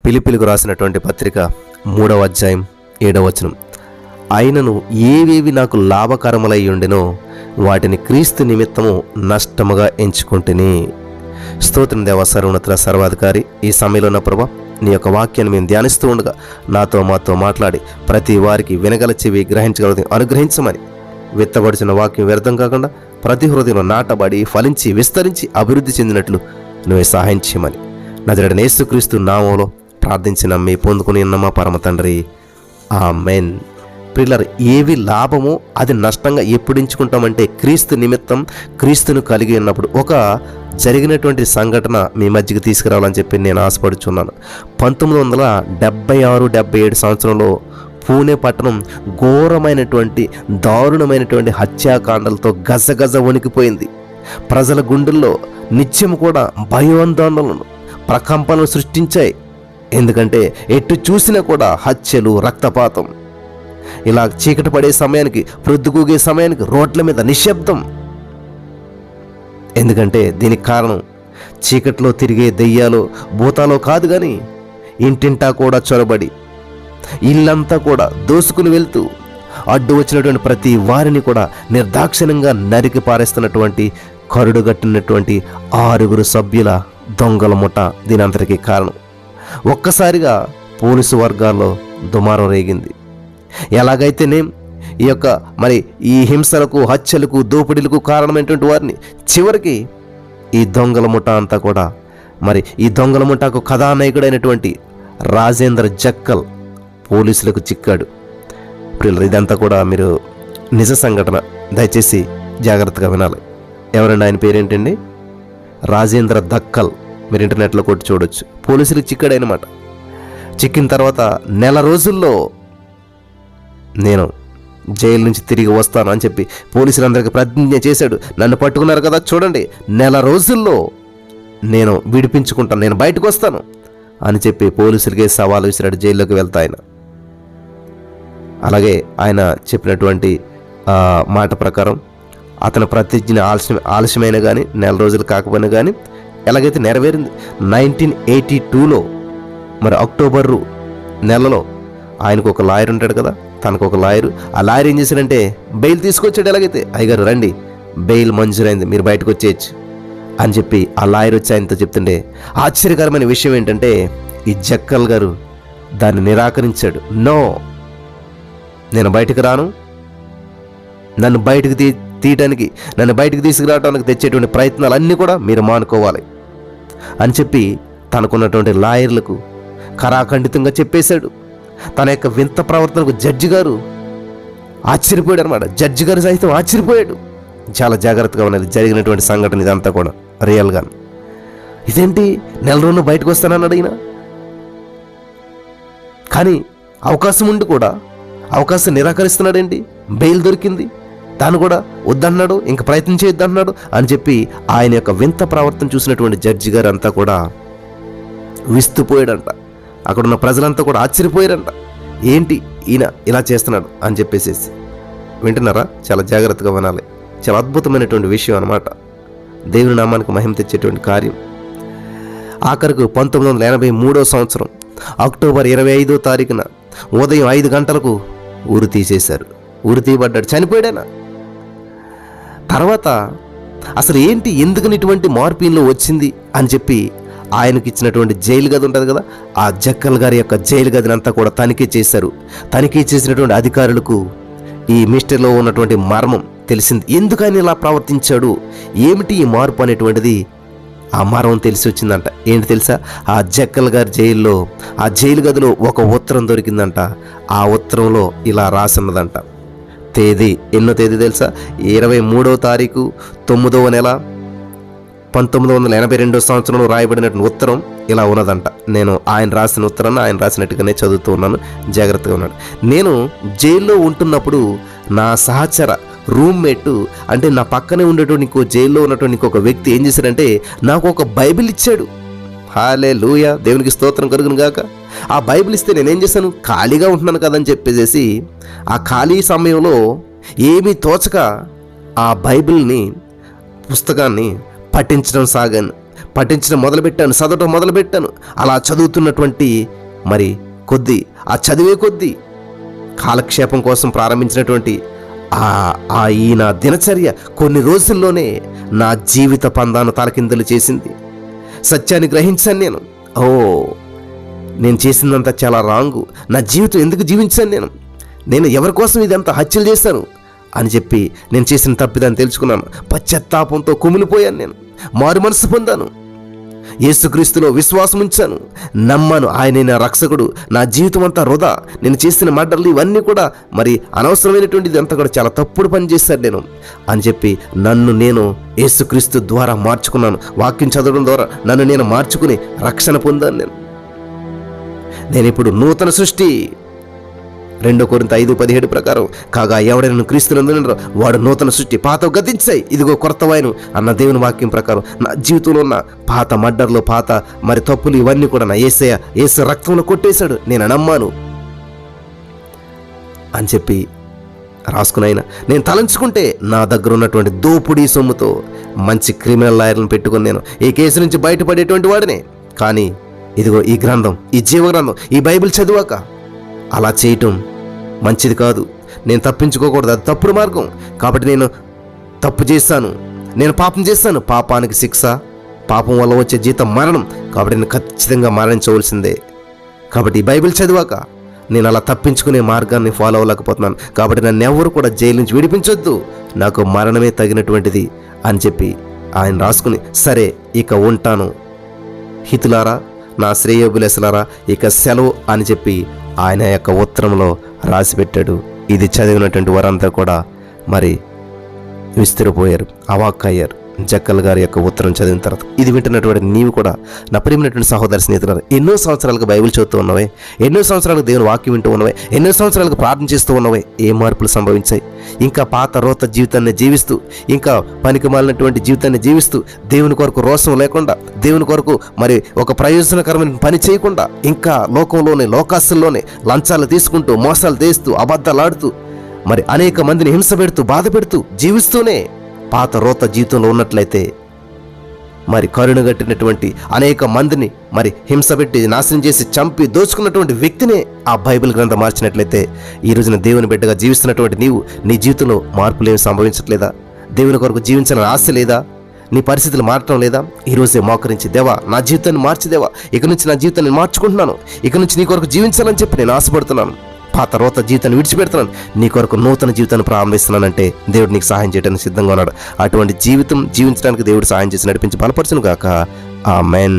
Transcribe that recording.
ఫిలిప్పీలకు రాసినటువంటి పత్రిక 3వ అధ్యాయం 7వ వచనం. అయినను ఏవేవి నాకు లాభకరములై ఉండెనో వాటిని క్రీస్తు నిమిత్తము నష్టముగా ఎంచుకుంటుని. స్తోత్రం దేవా, సర్వోన్నత సర్వాధికారి, ఈ సమయంలో ఉన్న ప్రభా నీ యొక్క వాక్యాన్ని మేము ధ్యానిస్తూ ఉండగా మాతో మాట్లాడి ప్రతి వారికి వినగల చెవి గ్రహించగలది అనుగ్రహించమని, విత్తబడిచిన వాక్యం వ్యర్థం కాకుండా ప్రతి హృదయంలో నాటబడి ఫలించి విస్తరించి అభివృద్ధి చెందినట్లు నువ్వే సహాయం చేయమని నజరేయుడైన యేసుక్రీస్తు నామములో ప్రార్థించిన మీ పొందుకుని ఉన్నమా పరమ తండ్రి, ఆమేన్. ప్రియులారా, ఏవి లాభమో అది నష్టంగా ఎప్పుడు ఎంచుకుంటామంటే క్రీస్తు నిమిత్తం క్రీస్తును కలిగి ఉన్నప్పుడు. ఒక జరిగినటువంటి సంఘటన మీ మధ్యకి తీసుకురావాలని చెప్పి నేను ఆశపడుచున్నాను. 1976-77 సంవత్సరంలో పూణే పట్టణం ఘోరమైనటువంటి దారుణమైనటువంటి హత్యాకాండలతో గజగజ వణికిపోయింది. ప్రజల గుండెల్లో నిత్యం కూడా భయాందోళనలను ప్రకంపనలు సృష్టించాయి. ఎందుకంటే ఎటు చూసినా కూడా హత్యలు, రక్తపాతం. ఇలా చీకటి పడే సమయానికి, ప్రొద్దుగూగే సమయానికి రోడ్ల మీద నిశ్శబ్దం. ఎందుకంటే దీనికి కారణం చీకట్లో తిరిగే దెయ్యాలు, భూతాలో కాదు కానీ ఇంటింటా కూడా చొరబడి ఇల్లంతా కూడా దోసుకుని వెళ్తూ అడ్డు వచ్చినటువంటి ప్రతి వారిని కూడా నిర్దాక్షిణ్యంగా నరికి పారేస్తున్నటువంటి కరుడుగట్టినటువంటి 6 సభ్యుల దొంగల ముఠ దీని అంతటికీ కారణం. ఒక్కసారిగా పోలీసు వర్గాల్లో దుమారం రేగింది. ఎలాగైతేనే ఈ హింసలకు, హత్యలకు, దోపిడీలకు కారణమైనటువంటి వారిని చివరికి ఈ దొంగల ముఠ అంతా కూడా ఈ దొంగల ముఠాకు కథానాయకుడైనటువంటి రాజేంద్ర జక్కల్ పోలీసులకు చిక్కాడు. ఇదంతా కూడా మీరు నిజ సంఘటన, దయచేసి జాగ్రత్తగా వినాలి. ఎవరండి ఆయన పేరేంటండి? రాజేంద్ర దక్కల్. మీరు ఇంటర్నెట్లో కొట్టి చూడొచ్చు. పోలీసులకు చిక్కాడనమాట. చిక్కిన తర్వాత నెల రోజుల్లో నేను జైలు నుంచి తిరిగి వస్తాను అని చెప్పి పోలీసులందరికీ ప్రతిజ్ఞ చేశాడు. నన్ను పట్టుకున్నారు కదా, చూడండి, నెల రోజుల్లో నేను విడిపించుకుంటాను, నేను బయటకు వస్తాను అని చెప్పి పోలీసులకే సవాలు విసిరాడు జైల్లోకి వెళ్తా ఆయన. అలాగే ఆయన చెప్పినటువంటి మాట ప్రకారం అతని ప్రతిజ్ఞ ఆలస్యమైన కానీ, నెల రోజులు కాకపోయినా కానీ ఎలాగైతే నెరవేరింది. 1982లో అక్టోబర్ నెలలో ఆయనకు ఒక లాయర్ ఉంటాడు కదా, తనకు ఒక లాయరు. ఆ లాయర్ ఏం చేశాడంటే బెయిల్ తీసుకొచ్చాడు. ఎలాగైతే అయ్యగారు రండి, బెయిల్ మంజూరైంది, మీరు బయటకు వచ్చేయచ్చు అని చెప్పి ఆ లాయర్ వచ్చి ఆయనతో చెప్తుండే ఆశ్చర్యకరమైన విషయం ఏంటంటే ఈ జక్కల్ గారు దాన్ని నిరాకరించాడు. నో, నేను బయటకు రాను, నన్ను బయటకు తీయటానికి, నన్ను బయటకు తీసుకురావడానికి తెచ్చేటువంటి ప్రయత్నాలు అన్నీ కూడా మీరు మానుకోవాలి అని చెప్పి తనకున్నటువంటి లాయర్లకు ఖరాఖండితంగా చెప్పేశాడు. తన యొక్క వింత ప్రవర్తనకు జడ్జి గారు ఆశ్చర్యపోయాడు అనమాట. జడ్జి గారు సైతం ఆశ్చర్యపోయాడు. చాలా జాగ్రత్తగా ఉన్నది జరిగినటువంటి సంఘటన ఇదంతా కూడా రియల్గా. ఇదేంటి, నెల రోజులు బయటకు వస్తానన్నాడు ఈయన. కానీ అవకాశం ఉండి కూడా అవకాశం నిరాకరిస్తున్నాడేంటి? బెయిల్ దొరికింది, తాను కూడా వద్దన్నాడు, ఇంక ప్రయత్నం చేయొద్దన్నాడు అని చెప్పి ఆయన యొక్క వింత ప్రవర్తన చూసినటువంటి జడ్జి గారు అంతా కూడా విస్తుపోయాడంట. అక్కడున్న ప్రజలంతా కూడా ఆశ్చర్యపోయారంట. ఏంటి ఈయన ఇలా చేస్తున్నాడు అని చెప్పేసి. వింటున్నారా? చాలా జాగ్రత్తగా వినాలి. చాలా అద్భుతమైనటువంటి విషయం అన్నమాట. దేవుని నామానికి మహిమ తెచ్చేటువంటి కార్యం. ఆఖరికి 1983వ సంవత్సరం అక్టోబర్ 25వ తారీఖున ఉదయం 5 గంటలకు ఊరు తీసేశారు. ఊరు తీయబడ్డాడు, చనిపోయాడైనా. తర్వాత అసలు ఏంటి, ఎందుకని ఇటువంటి మార్పులో వచ్చింది అని చెప్పి ఆయనకి ఇచ్చినటువంటి జైలు గది ఉంటుంది కదా, ఆ జక్కల్ గారి యొక్క జైలు గదిని అంతా కూడా తనిఖీ చేశారు. తనిఖీ చేసినటువంటి అధికారులకు ఈ మిస్టరీలో ఉన్నటువంటి మర్మం తెలిసింది. ఎందుకు ఆయన ఇలా ప్రవర్తించాడు, ఏమిటి ఈ మార్పు అనేటువంటిది ఆ మర్మం తెలిసి వచ్చిందంట. ఏంటి తెలుసా? ఆ జక్కల్ గారి జైల్లో, ఆ జైలు గదిలో ఒక ఉత్తరం దొరికిందంట. ఆ ఉత్తరంలో ఇలా రాసిన్నదంట. తేదీ ఎన్నో తేదీ తెలుసా? 23వ తారీఖు 9వ నెల 1982 సంవత్సరంలో రాయబడినటువంటి ఉత్తరం ఇలా ఉన్నదంట. నేను ఆయన రాసిన ఉత్తరాన్ని ఆయన రాసినట్టుగానే చదువుతూ ఉన్నాను. జాగ్రత్తగా ఉన్నాడు. నేను జైల్లో ఉంటున్నప్పుడు నా సహచర రూమ్మేట్, అంటే నా పక్కనే ఉండేటువంటి ఇంకో జైల్లో ఉన్నటువంటి ఇంకొక వ్యక్తి ఏం చేశాడంటే నాకు ఒక బైబిల్ ఇచ్చాడు. హల్లెలూయా, దేవునికి స్తోత్రం కలుగును గాక. ఆ బైబిల్ ఇస్తే నేనేం చేశాను, ఖాళీగా ఉంటున్నాను కదని చెప్పేసి ఆ ఖాళీ సమయంలో ఏమీ తోచక ఆ బైబిల్ని, పుస్తకాన్ని పఠించడం సాగాను. పఠించడం మొదలుపెట్టాను, చదవటం మొదలుపెట్టాను. అలా చదువుతున్నటువంటి మరి కొద్దీ, ఆ చదివే కొద్దీ కాలక్షేపం కోసం ప్రారంభించినటువంటి ఈ నా దినచర్య కొన్ని రోజుల్లోనే నా జీవిత పందాను తలకిందులు చేసింది. సత్యాన్ని గ్రహించాను నేను. నేను చేసిందంతా చాలా రాంగు. నా జీవితం ఎందుకు జీవించాను? నేను ఎవరి కోసం ఇదంతా హత్యలు చేశాను అని చెప్పి నేను చేసిన తప్పిదాన్ని తెలుసుకున్నాను. పశ్చాత్తాపంతో కుమిలిపోయాను. నేను మారు మనసు పొందాను. యేసుక్రీస్తులో విశ్వాసం ఉంచాను, నమ్మాను. ఆయనే నా రక్షకుడు. నా జీవితం అంతా వృధా. నేను చేసిన మర్డర్లు ఇవన్నీ కూడా మరి అనవసరమైనటువంటిది అంతా కూడా చాలా తప్పుడు పని చేశాను నేను అని చెప్పి నన్ను నేను యేసుక్రీస్తు ద్వారా మార్చుకున్నాను. వాక్యం చదవడం ద్వారా నన్ను నేను మార్చుకుని రక్షణ పొందాను. నేను ఇప్పుడు నూతన సృష్టి. 2 కొరింథీ 5:17 ప్రకారం, కాగా ఎవడైనా క్రీస్తునందున వాడు నూతన సృష్టి, పాత గతించాయి, ఇదిగో కొత్త వాయను అన్న దేవుని వాక్యం ప్రకారం నా జీవితంలో ఉన్న పాత మడ్డర్లు, పాత మరి తప్పులు ఇవన్నీ కూడా నా యేసు రక్తంలో కొట్టేశాడు. నేను నమ్మాను అని చెప్పి రాసుకునైనా నేను తలంచుకుంటే నా దగ్గర ఉన్నటువంటి దోపుడీ సొమ్ముతో మంచి క్రిమినల్ లాయర్లను పెట్టుకుని నేను ఈ కేసు నుంచి బయటపడేటువంటి వాడినే. కానీ ఇదిగో ఈ గ్రంథం, ఈ జీవగ్రంథం, ఈ బైబిల్ చదివాక అలా చేయటం మంచిది కాదు. నేను తప్పించుకోకూడదు, అది తప్పుడు మార్గం. కాబట్టి నేను తప్పు చేశాను, నేను పాపం చేశాను. పాపానికి శిక్ష, పాపం వల్ల వచ్చే జీతం మరణం. కాబట్టి నేను ఖచ్చితంగా మరణించవలసిందే. కాబట్టి ఈ బైబిల్ చదివాక నేను అలా తప్పించుకునే మార్గాన్ని ఫాలో అవ్వలేకపోతున్నాను. కాబట్టి నన్ను ఎవరు కూడా జైలు నుంచి విడిపించొద్దు, నాకు మరణమే తగినటువంటిది అని చెప్పి ఆయన రాసుకుని, సరే ఇక ఉంటాను హితులారా, నా శ్రేయోభిలాషులారా, ఇక సెలవు అని చెప్పి ఆయన యొక్క ఉత్తరంలో రాసిపెట్టాడు. ఇది చదివినటువంటి వారంతా కూడా మరి విస్తుపోయారు, అవాక్కయ్యారు. జక్కల్ గారి యొక్క ఉత్తరం చదివిన తర్వాత ఇది వింటున్నటువంటి నీవు కూడా నా ప్రియమైనటువంటి సహోదర స్నేహితులు, ఎన్నో సంవత్సరాలకు బైబిల్ చదువుతూ ఉన్నవే, ఎన్నో సంవత్సరాలకు దేవుని వాక్యం వింటూ ఉన్నవే, ఎన్నో సంవత్సరాలకు ప్రార్థన చేస్తూ ఉన్నవే, ఏ మార్పులు సంభవించాయి? ఇంకా పాత రోత జీవితాన్ని జీవిస్తూ, ఇంకా పనికి మాలినటువంటి జీవితాన్ని జీవిస్తూ, దేవుని కొరకు రోషం లేకుండా, దేవుని కొరకు మరి ఒక ప్రయోజనకరమైన పని చేయకుండా, ఇంకా లోకంలోనే, లోకాస్తుల్లోనే లంచాలు తీసుకుంటూ, మోసాలు చేస్తూ, అబద్ధాలు ఆడుతూ, మరి అనేక మందిని హింస పెడుతూ, బాధ పెడుతూ జీవిస్తూనే పాత రోత జీవితంలో ఉన్నట్లయితే, మరి కరుణగట్టినటువంటి అనేక మందిని మరి హింస పెట్టి, నాశనం చేసి, చంపి, దోచుకున్నటువంటి వ్యక్తినే ఆ బైబిల్ గ్రంథం మార్చినట్లయితే, ఈ రోజున దేవుని బిడ్డగా జీవిస్తున్నటువంటి నీవు, నీ జీవితంలో మార్పులు ఏమి సంభవించట్లేదా? దేవుని కొరకు జీవించాలని ఆశ లేదా? నీ పరిస్థితులు మారటం లేదా? ఈరోజే మోకరించి, దేవా నా జీవితాన్ని మార్చిదేవా, ఇక నుంచి నా జీవితాన్ని మార్చుకుంటున్నాను, ఇక నుంచి నీ కొరకు జీవించాలని చెప్పి నేను ఆశపడుతున్నాను. పాత రోత జీవితాన్ని విడిచిపెడుతున్నాను, నీ కొరకు నూతన జీవితాన్ని ప్రారంభిస్తున్నానంటే దేవుడు నీకు సహాయం చేయడానికి సిద్ధంగా ఉన్నాడు. అటువంటి జీవితం జీవించడానికి దేవుడు సహాయం చేసి నడిపించి బలపరచును గాక. ఆమేన్.